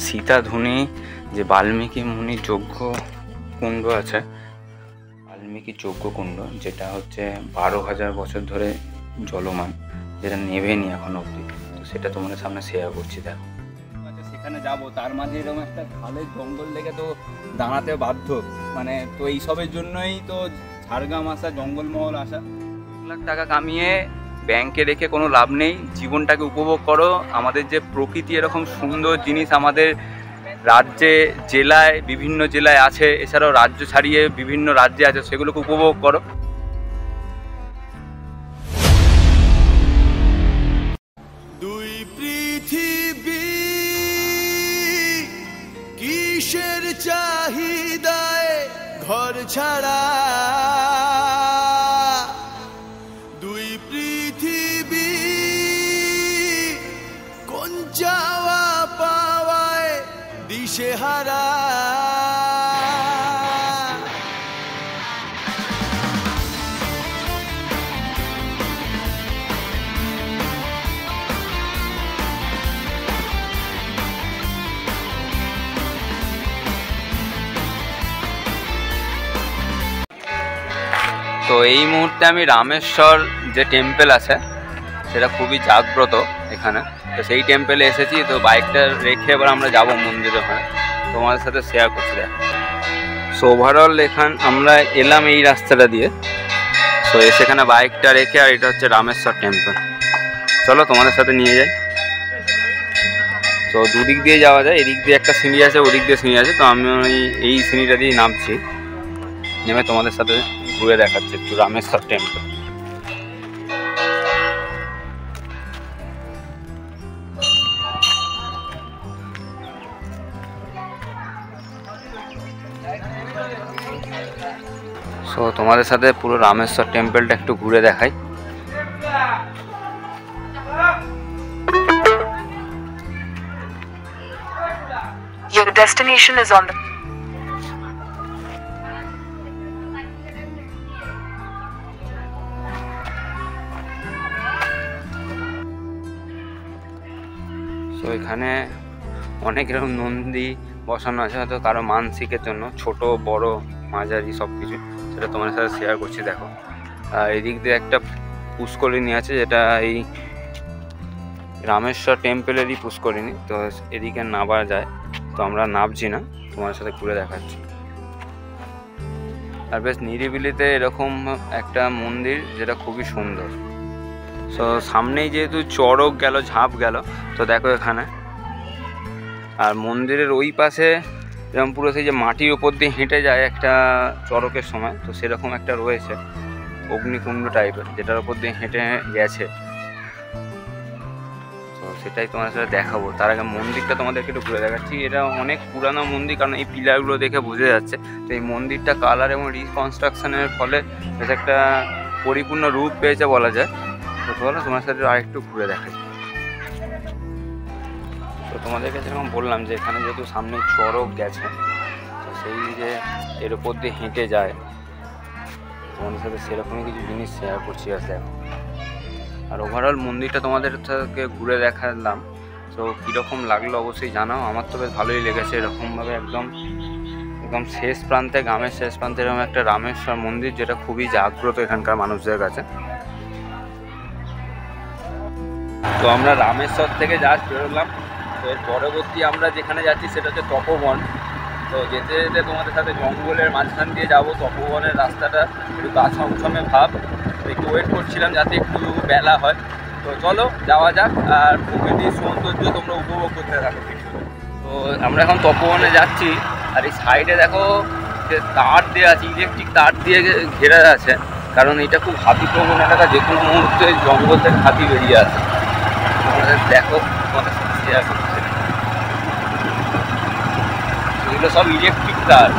সীতাধুনি যে বাল্মীকি মুনির যজ্ঞ কুণ্ড আছে, বাল্মীকি যজ্ঞ কুণ্ড, যেটা হচ্ছে 12,000 বছর ধরে জলমান, যেটা নেভেনি এখন অবধি। তো সেটা তোমাদের সামনে শেয়ার করছি। দেখো সেখানে যাব, তার মাঝে এরকম একটা খালের জঙ্গল দেখে তো দাঁড়াতে বাধ্য, মানে তো এইসবের জন্যই তো ঝাড়গ্রাম আসা, জঙ্গলমহল আসা। 1 লাখ টাকা কামিয়ে ব্যাংকে রেখে কোনো লাভ নেই, জীবনটাকে উপভোগ করো। আমাদের যে প্রকৃতি, এরকম সুন্দর জিনিস আমাদের রাজ্যে, জেলায়, বিভিন্ন জেলায় আছে, এছাড়াও রাজ্য ছাড়িয়ে বিভিন্ন রাজ্যে আছে, সেগুলোকে উপভোগ করো। দুই পৃথিবী কিসের চাহিদায় ঘর ছাড়া, দুই পৃথিবী কোন যাওয়া পাওয়ায় দিশেহারা। তো এই মুহূর্তে আমি রামেশ্বর যে টেম্পল আছে, সেটা খুবই জাগ্রত এখানে, তো সেই টেম্পলে এসেছি। তো বাইকটা রেখে এবার আমরা যাব মন্দিরে, ওখানে তোমাদের সাথে শেয়ার করছি। দেখো, সো ওভারঅল আমরা এলাম এই রাস্তাটা দিয়ে, তো সেখানে বাইকটা রেখে, আর এটা হচ্ছে রামেশ্বর টেম্পল। চলো তোমাদের সাথে নিয়ে যাই। তো দুদিক দিয়ে যাওয়া যায়, এদিক দিয়ে একটা সিঁড়ি আছে, ওদিক দিয়ে সিঁড়ি আছে। তো আমি এই সিঁড়িটা দিয়ে নামছি, নেমে তোমাদের সাথে ঘুরে দেখাচ্ছি একটু রামেশ্বর টেম্পল। সো তোমাদের সাথে পুরো রামেশ্বর টেম্পলটা একটু ঘুরে দেখাই। Your destination is on the তো এখানে অনেক এরকম নন্দী বসানো আছে, হয়তো কারো মানসিকের জন্য, ছোট বড় মাঝারি সব কিছু, সেটা তোমাদের সাথে শেয়ার করছি। দেখো, আর এদিক দিয়ে একটা পুষ্করিণী আছে, যেটা এই রামেশ্বর টেম্পলেরই পুষ্করিণী। তো এদিকে নামা যায়, তো আমরা নামছি না, তোমাদের সাথে ঘুরে দেখাচ্ছি। আর বেশ নিরিবিলিতে এরকম একটা মন্দির, যেটা খুবই সুন্দর। তো সামনেই যেহেতু চড়ক গেল, ঝাঁপ গেল, তো দেখো এখানে। আর মন্দিরের ওই পাশে যেমন পুরো সেই যে মাটির ওপর দিয়ে হেঁটে যায় একটা চড়কের সময়, তো সেরকম একটা রয়েছে অগ্নিকুণ্ড টাইপের, যেটার ওপর দিয়ে হেঁটে গেছে। তো সেটাই তোমাদের সাথে দেখাবো। তার আগে মন্দিরটা তোমাদেরকে একটু ঘুরে দেখাচ্ছি। এটা অনেক পুরানো মন্দির, কারণ এই পিলারগুলো দেখে বোঝা যাচ্ছে। তো এই মন্দিরটা কালার এবং রিকনস্ট্রাকশনের ফলে বেশ একটা পরিপূর্ণ রূপ পেয়েছে বলা যায়। তো চলো তোমার সাথে আরেকটু ঘুরে দেখাই। তো তোমাদেরকে যেরকম বললাম যে এখানে যেহেতু সামনে চড়ক গেছে, তো সেই যে এর উপর দিয়ে হেঁটে যায়, তোমাদের সাথে সেরকমই কিছু জিনিস শেয়ার করছি। আর দেখো, আর ওভারঅল মন্দিরটা তোমাদের সাথে ঘুরে দেখালাম। তো কীরকম লাগলো অবশ্যই জানাও। আমার তো বেশ ভালোই লেগেছে। এরকমভাবে একদম শেষ প্রান্তে, গ্রামের শেষ প্রান্তে এরকম একটা রামেশ্বর মন্দির, যেটা খুবই জাগ্রত এখানকার মানুষদের কাছে। তো আমরা রামেশ্বর থেকে জাস্ট বেরোলাম। তো এর পরবর্তী আমরা যেখানে যাচ্ছি সেটা হচ্ছে তপোবন। তো যেতে যেতে তোমাদের সাথে জঙ্গলের মাঝখান দিয়ে যাবো। তপোবনের রাস্তাটা একটু গা ছমছমে ভাব, তো একটু ওয়েট করছিলাম যাতে একটু বেলা হয়। তো চলো যাওয়া যাক, আর প্রকৃতির সৌন্দর্য তোমরা উপভোগ করতে থাকো। তো আমরা এখন তপোবনে যাচ্ছি, আর এই সাইডে দেখো যে তার দেওয়া আছে, ইলেকট্রিক তার দিয়ে ঘেরা আছে, কারণ এটা খুব হাতিপ্রবণ এলাকা, যে কোনো মুহূর্তে জঙ্গল থেকে হাতি বেরিয়ে আসে। তোমাদের দেখো, তোমাদের সাথে শেয়ার করছে, এগুলো সব ইলেকট্রিক তার।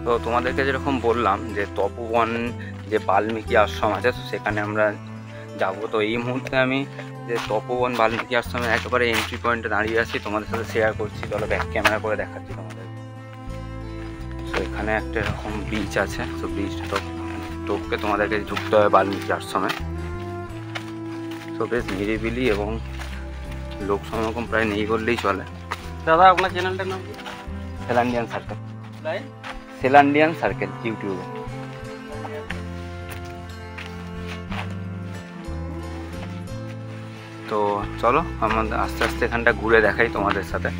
তো তোমাদেরকে যেরকম বললাম যে তপোবন যে বাল্মীকি আশ্রম আছে, তো সেখানে আমরা যাব। তো এই মুহূর্তে আমি যে তপোবন বাল্মীকি আশ্রমের একেবারে এন্ট্রি পয়েন্টে দাঁড়িয়ে আছি, তোমাদের সাথে শেয়ার করছি। চলো ব্যাক ক্যামেরা করে দেখাচ্ছি তোমাদের। তো এখানে একটা এরকম ব্রিজ আছে, তো ব্রিজটা তো টপকে তোমাদেরকে ঢুকতে হবে বাল্মীকি আশ্রমে। তো বেশ নিরিবিলি এবং লোক সমাগম প্রায় নেই বললেই চলে। দাদা আপনার চ্যানেলটার নাম কি? সেলান্ডিয়ান সার্কেল, সেলান্ডিয়ান সার্কেল ইউটিউবে। তো চলো আমাদের আস্তে আস্তে এখানটা ঘুরে দেখাই তোমাদের সাথে।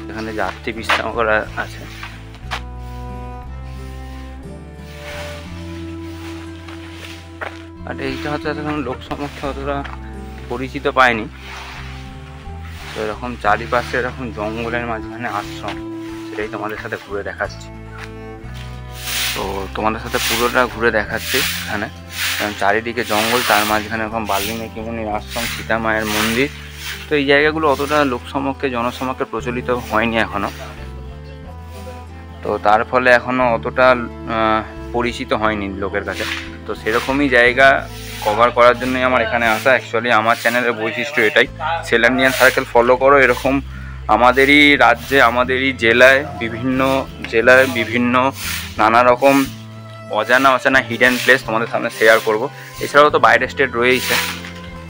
এখানে যাত্রী বিশ্রাম করা আছে। আর এইটা হচ্ছে এখন লোক সমক্ষে অতটা পরিচিত পায়নি। তো এরকম চারিপাশে এরকম জঙ্গলের মাঝখানে আশ্রম, সেটাই তোমাদের সাথে ঘুরে দেখাচ্ছি। তো তোমাদের সাথে পুরোটা ঘুরে দেখাচ্ছি এখানে, কারণ চারিদিকে জঙ্গল, তার মাঝখানে এরকম বাল্মীকি মুনির আশ্রম, সীতা মায়ের মন্দির। তো এই জায়গাগুলো অতটা লোকসমক্ষে জনসমক্ষে প্রচলিত হয়নি এখনো, তো তার ফলে এখনো অতটা পরিচিত হয়নি লোকের কাছে। তো সেরকমই জায়গা কভার করার জন্যই আমার এখানে আসা। অ্যাকচুয়ালি আমার চ্যানেলের বৈশিষ্ট্য এটাই, সেলান্ডিয়ান সার্কেল ফলো করো। এরকম আমাদেরই রাজ্যে, আমাদেরই জেলায়, বিভিন্ন নানা রকম অজানা হিডেন প্লেস তোমাদের সামনে শেয়ার করব। এছাড়াও তো বাইরের স্টেট রয়েইছে।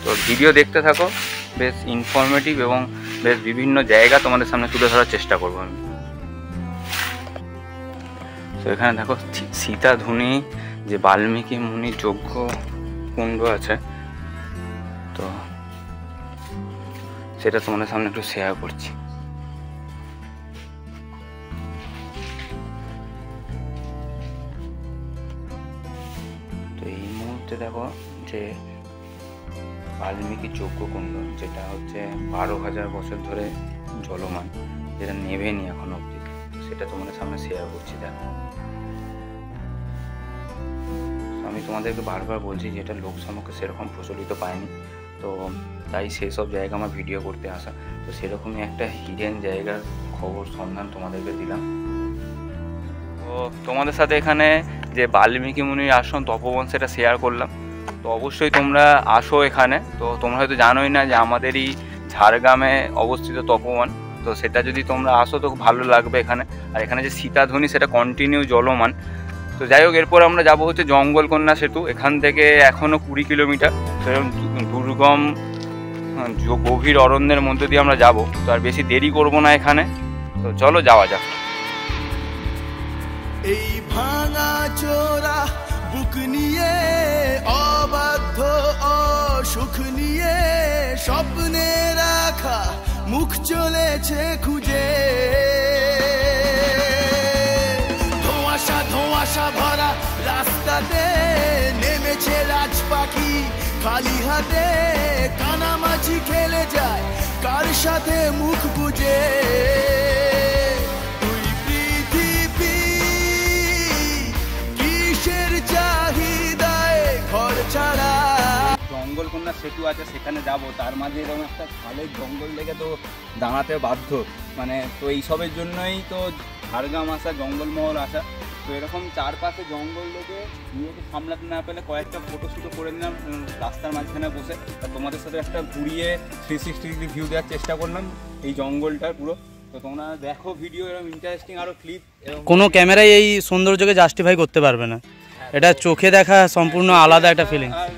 তো ভিডিও দেখতে থাকো, বেশ ইনফরমেটিভ এবং বেশ বিভিন্ন জায়গা তোমাদের সামনে তুলে ধরার চেষ্টা করবো আমি। তো এখানে দেখো সীতাধুনি যে বাল্মীকি মুনির যজ্ঞ কুণ্ড আছে, তো সেটা তোমাদের সামনে একটু শেয়ার করছি। তো এই মুহূর্তে দেখো যে বাল্মীকি যজ্ঞ কুণ্ড, যেটা হচ্ছে 12,000 বছর ধরে চলমান, যেটা নেভেনি এখন অবধি, তো সেটা তোমাদের সামনে শেয়ার করছি। দেখো আমি তোমাদেরকে বারবার বলছি যে এটা লোক সম্মুখে সেরকম প্রচলিত পায়নি, তো তাই সেসব জায়গা আমার ভিডিও করতে আসা। তো সেরকমই একটা হিডেন জায়গার খবর সন্ধান তোমাদেরকে দিলাম। তো তোমাদের সাথে এখানে যে বাল্মীকি মুনির আশ্রম তপবন সেটা শেয়ার করলাম। তো অবশ্যই তোমরা আসো এখানে। তো তোমরা হয়তো জানোই না যে আমাদেরই ঝাড়গ্রামে অবস্থিত তপবন। তো সেটা যদি তোমরা আসো তো ভালো লাগবে এখানে। আর এখানে যে সীতাধুনি সেটা কন্টিনিউ চলমান। তো যাই হোক, এরপর আমরা যাব হচ্ছে জঙ্গলকন্যা সেতু। এখান থেকে এখনও 20 কিলোমিটার, সেরকম দুর্গম গভীর অরণ্যের মধ্যে দিয়ে আমরা যাব। তো আর বেশি দেরি করব না এখানে, তো চলো যাওয়া যাক। এই ভাঙা চোরা বুক নিয়ে, অবাধ্য অসুখ নিয়ে, স্বপ্নে রাখা মুখ চলেছে খুঁজে। ধোঁয়াশা ভরা রাস্তাতে নেমেছে রাজ পাখি খালি হাতে, কানামাছি খেলে যায় কার সাথে মুখ বুঝে। তুই পৃথিবী কিসের চাহিদায় ঘর ছাড়া। জঙ্গলকন্যা সেতু আছে, সেখানে যাব। তার মাঝে এরকম একটা খালের জঙ্গল লেগে তো দাঁড়াতে বাধ্য, মানে তো এইসবের জন্যই তো ঝাড়গ্রাম আসা, জঙ্গলমহল আসা। তো এরকম চারপাশে জঙ্গল লেগে নিজেকে সামলাতে না পেলে কয়েকটা ফটোশ্যুটও করে নিলাম রাস্তার মাঝখানে বসে। আর তোমাদের সাথে একটা ঘুরিয়ে 360 ডিগ্রি ভিউ দেওয়ার চেষ্টা করলাম এই জঙ্গলটার পুরো। তো তোমরা দেখো ভিডিও, এরকম ইন্টারেস্টিং আরও ক্লিপ। কোনো ক্যামেরাই এই সৌন্দর্যকে জাস্টিফাই করতে পারবে না। এটা চোখে দেখা সম্পূর্ণ আলাদা একটা ফিলিং। আর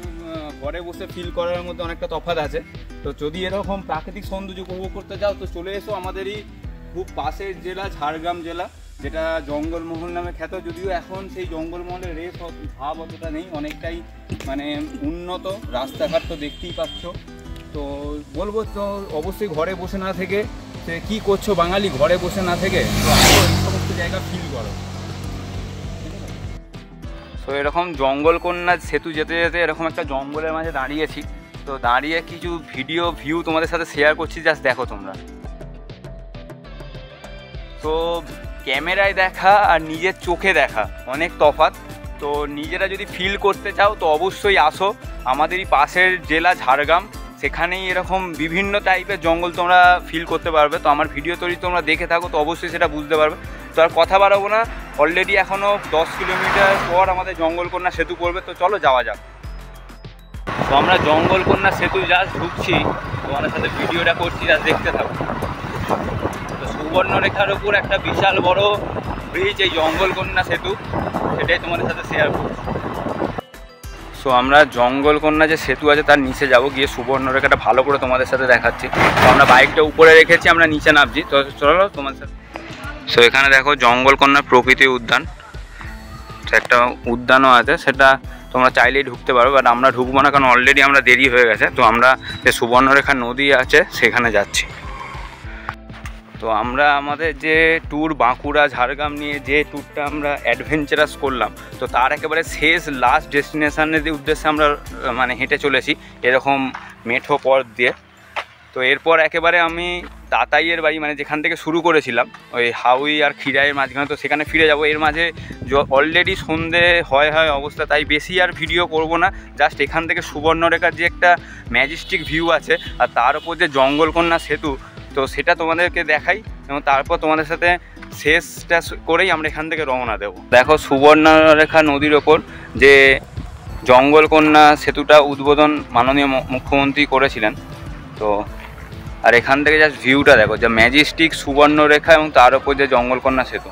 ঘরে বসে ফিল করার মধ্যে অনেকটা তফাৎ আছে। তো যদি এরকম প্রাকৃতিক সৌন্দর্য উপভোগ করতে যাও তো চলে এসো আমাদেরই খুব পাশের জেলা ঝাড়গ্রাম জেলা, যেটা জঙ্গলমহল নামে খ্যাত। যদিও এখন সেই জঙ্গলমহলের রেস ভাব অতটা নেই, অনেকটাই মানে উন্নত। রাস্তাঘাট তো দেখতেই পাচ্ছ। তো বলবো তো অবশ্যই ঘরে বসে না থেকে, সে কী করছো বাঙালি, ঘরে বসে না থেকে তো এই সমস্ত জায়গা ফিল করো। তো এরকম জঙ্গলকন্যা সেতু যেতে যেতে এরকম একটা জঙ্গলের মাঝে দাঁড়িয়েছি। তো দাঁড়িয়ে কিছু ভিউ তোমাদের সাথে শেয়ার করছি, জাস্ট দেখো তোমরা। তো ক্যামেরায় দেখা আর নিজের চোখে দেখা অনেক তফাৎ। তো নিজেরা যদি ফিল করতে চাও তো অবশ্যই আসো আমাদেরই পাশের জেলা ঝাড়গ্রাম। সেখানেই এরকম বিভিন্ন টাইপের জঙ্গল তোমরা ফিল করতে পারবে। তো আমার ভিডিও তৈরি তোমরা দেখে থাকো তো অবশ্যই সেটা বুঝতে পারবে। তো আর কথা বাড়াবো না, অলরেডি এখনও 10 কিলোমিটার পর আমাদের জঙ্গলকন্যা সেতু পড়বে। তো চলো যাওয়া যাক। তো আমরা জঙ্গলকন্যা সেতু জাস্ট ঢুকছি, তোমাদের সাথে ভিডিওটা করছি, জাস্ট দেখতে থাকো। তো সুবর্ণরেখার উপর একটা বিশাল বড় ব্রিজ, এই জঙ্গলকন্যা সেতু, সেটাই তোমাদের সাথে শেয়ার করছি। সো আমরা জঙ্গলকন্যা যে সেতু আছে তার নিচে যাব, গিয়ে সুবর্ণরেখাটা ভালো করে তোমাদের সাথে দেখাচ্ছি। তো আমরা বাইকটা উপরে রেখেছি, আমরা নিচে নামছি, তো চলো তোমাদের সাথে। সো এখানে দেখো জঙ্গলকন্যা প্রকৃতি উদ্যান, একটা উদ্যানও আছে, সেটা তোমরা চাইলেই ঢুকতে পারো, বাট আমরা ঢুকবো না কারণ অলরেডি আমরা দেরি হয়ে গেছে। তো আমরা যে সুবর্ণরেখা নদী আছে সেখানে যাচ্ছি। তো আমরা আমাদের যে ট্যুর বাঁকুড়া ঝাড়গ্রাম নিয়ে যে ট্যুরটা আমরা অ্যাডভেঞ্চারাস করলাম, তো তার একেবারে শেষ লাস্ট ডেস্টিনেশনের উদ্দেশ্যে আমরা মানে হেঁটে চলেছি এরকম মেঠো পথ দিয়ে। তো এরপর একেবারে আমি তাতাইয়ের বাড়ি, মানে যেখান থেকে শুরু করেছিলাম ওই হাউই আর খিরাইয়ের মাঝখানে, তো সেখানে ফিরে যাব। এর মাঝে অলরেডি সন্ধে হয় অবস্থা, তাই বেশি আর ভিডিও করব না। জাস্ট এখান থেকে সুবর্ণরেখার যে একটা ম্যাজেস্টিক ভিউ আছে আর তার উপর যে জঙ্গলকন্যা সেতু, তো সেটা তোমাদেরকে দেখাই এবং তারপর তোমাদের সাথে শেষটা করেই আমরা এখান থেকে রওনা দেব। দেখো সুবর্ণরেখা নদীর ওপর যে জঙ্গলকন্যা সেতুটা উদ্বোধন মাননীয় মুখ্যমন্ত্রী করেছিলেন। তো আর এখান থেকে জাস্ট ভিউটা দেখো, যে ম্যাজেস্টিক সুবর্ণরেখা এবং তার ওপর যে জঙ্গলকন্যা সেতু।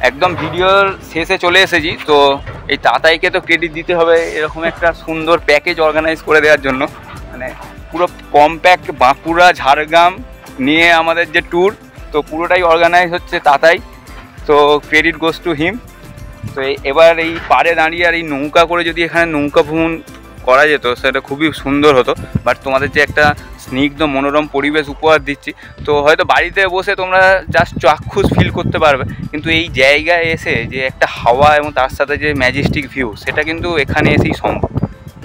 একদম ভিডিওর শেষে চলে এসেছি। তো এই তাতাইকে তো ক্রেডিট দিতে হবে এরকম একটা সুন্দর প্যাকেজ অর্গানাইজ করে দেওয়ার জন্য, মানে পুরো কম্প্যাক্ট বাঁকুড়া ঝাড়গ্রাম নিয়ে আমাদের যে ট্যুর, তো পুরোটাই অর্গানাইজ হচ্ছে তাতাই। তো ক্রেডিট গোস টু হিম। তো এবার এই পাড়ে দাঁড়িয়ে আর এই নৌকা করে যদি এখানে নৌকা ভ্রমণ করা যেত সেটা খুবই সুন্দর হতো। বাট তোমাদের যে একটা স্নিগ্ধ মনোরম পরিবেশ উপহার দিচ্ছি, তো হয়তো বাড়িতে বসে তোমরা জাস্ট চাক্ষুষ ফিল করতে পারবে, কিন্তু এই জায়গায় এসে যে একটা হাওয়া এবং তার সাথে যে ম্যাজেস্টিক ভিউ, সেটা কিন্তু এখানে এসেই সম্ভব।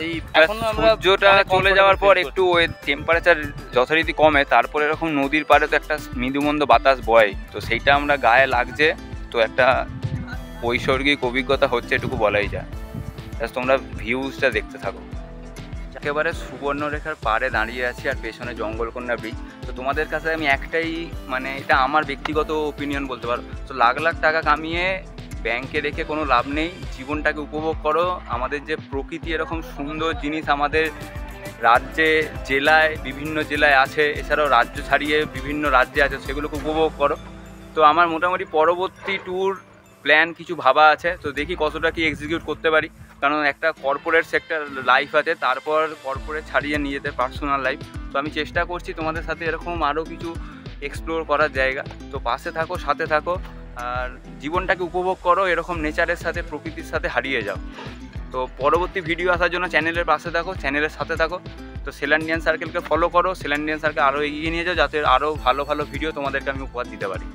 এই সূর্যটা চলে যাওয়ার পর একটু ওই টেম্পারেচার যথারীতি কমে, তারপর এরকম নদীর পাড়ে তো একটা মৃদুমন্দ বাতাস বয়, তো সেইটা আমরা গায়ে লাগছে। তো একটা ঐশ্বর্গিক অভিজ্ঞতা হচ্ছে, এটুকু বলাই যায়। তোমরা ভিউজটা দেখতে থাকো। একেবারে সুবর্ণরেখার পাড়ে দাঁড়িয়ে আছি আর পেছনে জঙ্গলকন্যা ব্রিজ। তো তোমাদের কাছে আমি একটাই, মানে এটা আমার ব্যক্তিগত ওপিনিয়ন বলতে পারো, তো লাখ লাখ টাকা কামিয়ে ব্যাংকে রেখে কোনো লাভ নেই। জীবনটাকে উপভোগ করো। আমাদের যে প্রকৃতি এরকম সুন্দর জিনিস আমাদের রাজ্যে জেলায় বিভিন্ন জেলায় আছে, এছাড়াও রাজ্য ছাড়িয়ে বিভিন্ন রাজ্যে আছে, সেগুলোকে উপভোগ করো। তো আমার মোটামুটি পরবর্তী ট্যুর প্ল্যান কিছু ভাবা আছে, তো দেখি কতটা কি এক্সিকিউট করতে পারি। কারণ একটা কর্পোরেট সেক্টর লাইফ আছে, তারপর কর্পোরেট ছাড়িয়ে নিজেদের পার্সোনাল লাইফ। তো আমি চেষ্টা করছি তোমাদের সাথে এরকম আরও কিছু এক্সপ্লোর করার জায়গা। তো পাশে থাকো, সাথে থাকো, আর জীবনটাকে উপভোগ করো, এরকম নেচারের সাথে প্রকৃতির সাথে হারিয়ে যাও। তো পরবর্তী ভিডিও আসার জন্য চ্যানেলের পাশে থাকো, চ্যানেলের সাথে থাকো। তো সেল ইন্ডিয়ান সার্কেলকে ফলো করো, সেল ইন্ডিয়ান সার্কেল আরও এগিয়ে নিয়ে যাও, যাতে আরও ভালো ভালো ভিডিও তোমাদেরকে আমি উপহার দিতে পারি।